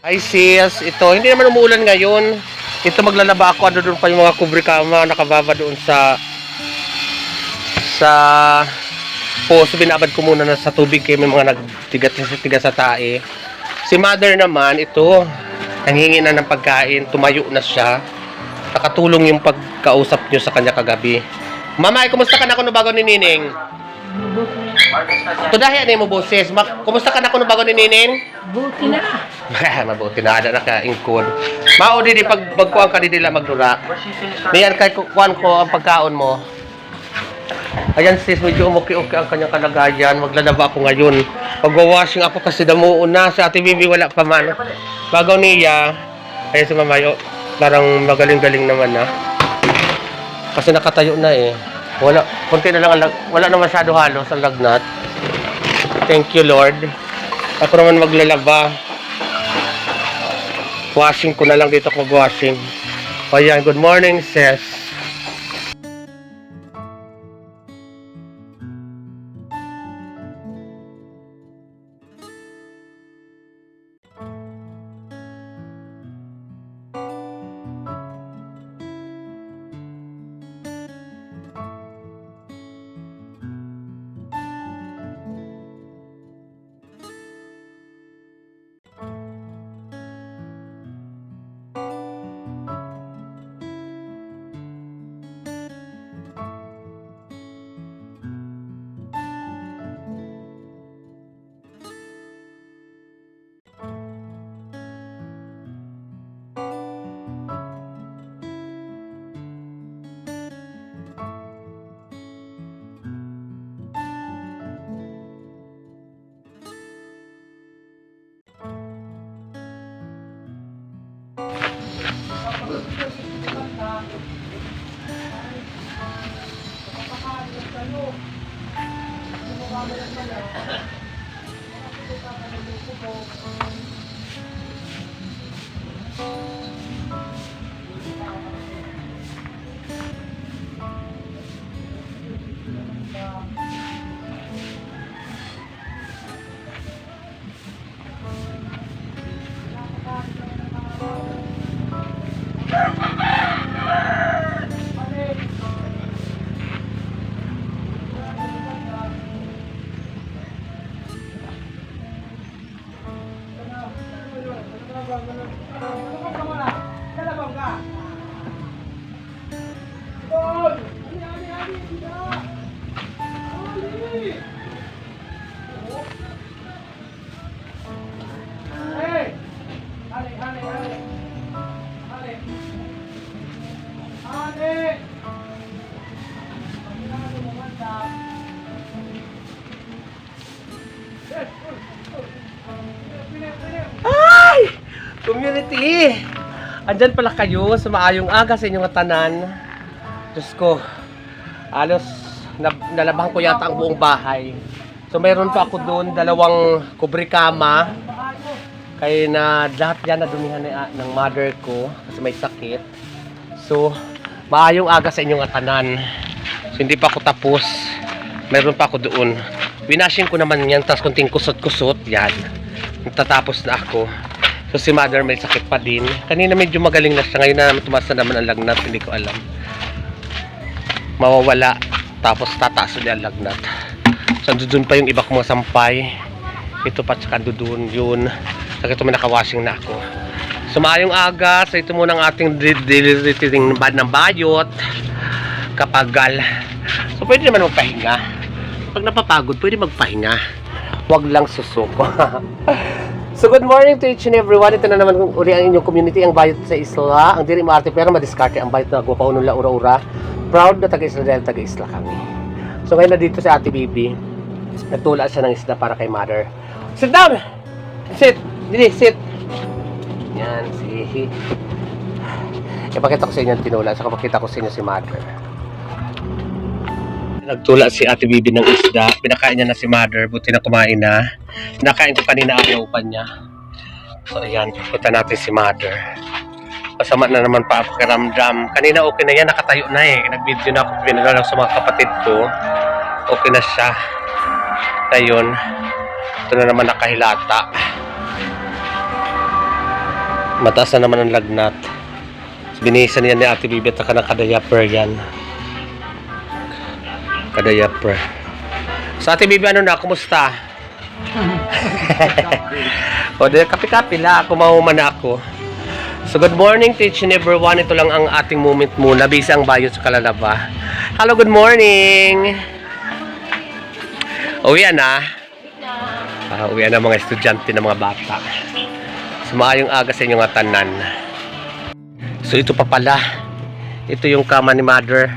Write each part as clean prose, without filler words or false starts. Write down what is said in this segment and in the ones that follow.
Hi sis, ito hindi naman umuulan ngayon. Ito maglalaba ako, ano doon pa yung mga kubrikama nakababa doon sa poso. Binabad ko muna na sa tubig kaya may mga nagtigas sa tae. Si mother naman, ito nanghingi na ng pagkain, tumayo na siya. Nakatulong yung pagkausap nyo sa kanya kagabi. Mamay, kumusta ka na kuno bago ni Nining? Tudahi ani mo boses. Kumusta ka na kuno bago ni Nining? Buti na. Mabuti na ada na ka ingkod. Mao di pagkuan ka di dila magdura. Niyan kay kuan ko ang pagkaon mo. Ayan sis, medyo umuki-uki ang kanyang kalagayan. Maglalaba ako ngayon. Pag-washing ako kasi damuon na. Si Ate Bibi wala pa man. Bagaw niya. Ayan si Mamayo. Parang magaling-galing naman na. Kasi nakatayo na eh. Wala, konti na lang. Wala na masyado halos ang lagnat. Thank you Lord. Ako naman maglalaba. Washing ko na lang dito ako mag-washing. Ayan, good morning sis. Ay! Community! Andyan pala kayo sa maayong aga sa inyong tanan. Diyos ko, alos nalabahan ko yata ang buong bahay. So mayroon pa ako doon, 2 kubrikama. Kaya na lahat yan nadumihan ng mother ko kasi may sakit. So, maayong aga sa inyong tanan. So hindi pa ako tapos. Mayroon pa ako doon. Winashing ko naman yan, tapos kunting kusot-kusot, yan. Tatapos na ako. So si mother may sakit pa din. Kanina medyo magaling na siya. Ngayon na tumaas na naman ang lagnat. Hindi ko alam. Mawawala. Tapos tataas ulit ang lagnat. So doon pa yung iba kong mga sampay. Ito pa tsaka doon yun. So ito may nakawashing na ako. So maayong aga. So ito muna ang ating diliting ng bayot. Kapagal. So pwede naman magpahinga. Pag napapagod, pwede magpahinga. Huwag lang susuko. So good morning to each and everyone. Ito na naman uli ang inyong community, ang bayot sa isla. Ang diri maarte pero madiskarte ang bayot na guwapaunon la ura-ura. Proud na taga-isla dahil taga-isla kami. So ngayon na dito si Ate Bibi. Nagtula siya ng isda para kay mother. Sit down! Sit! Dili, sit! Yan, si... Ipakita ko sa inyo ang tinula. Saka pakita ko sa inyo si mother. Nagtula si Ate Bibi ng isda. Pinakain niya na si mother. Buti na kumain na. Nakain ko kanina ang pa niya. So ayan, punta natin si mother. Masama na naman pa ako kiramdam. Kanina okay na yan, nakatayo na eh. Nag-video na ako, pinala lang sa mga kapatid ko. Okay na siya. Ayun. Ito na naman nakahilata. Mataas na naman ang lagnat. Binihisan yan ni Ate Bibi at saka ng kadayaper yan. Kadayaper. So Ate Bibi, ano na? Kumusta? O, dahil kape-kape la. Ako mahuman na ako. So good morning to each and everyone. Ito lang ang ating moment muna. Busy ang bayo sa Kalalaba. Hello, good morning. Uwian na. Uwian na mga estudyante ng mga bata. Sumayong aga sa inyong tanan. So ito pa pala. Ito yung kama ni mother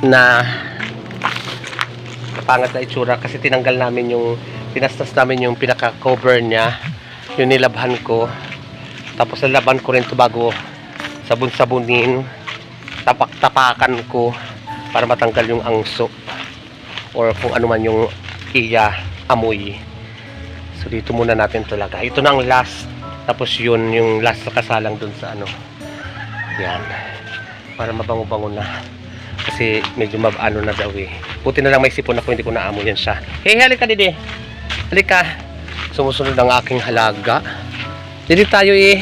na kapangat na itsura kasi tinanggal namin yung tinastas namin yung pinaka-cover niya. Yung nilabhan ko. Tapos nalaban ko rin ito bago sabon-sabunin. Tapak-tapakan ko para matanggal yung angso or kung ano man yung iya amoy. So dito muna natin talaga. Ito na ang last. Tapos yun yung last na kasalang dun sa ano. Yan. Para mabango-bango na. Kasi medyo mabano na daw eh. Buti na lang may sipon ako, hindi ko naamoy yan siya. Hey, halika didi. Halika. Sumusunod ang aking halaga. Didi tayo eh.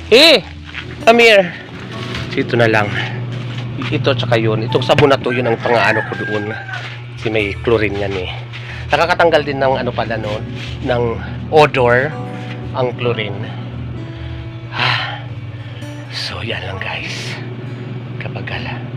Hey! Come here. Dito na lang. Ito tsaka yun. Itong sabon na to, yun ang pang-ano ko doon. Kasi may chlorine yan eh. Nakakatanggal din ng ano pala no, ng odor ang chlorine. So yan lang guys. Kapagala.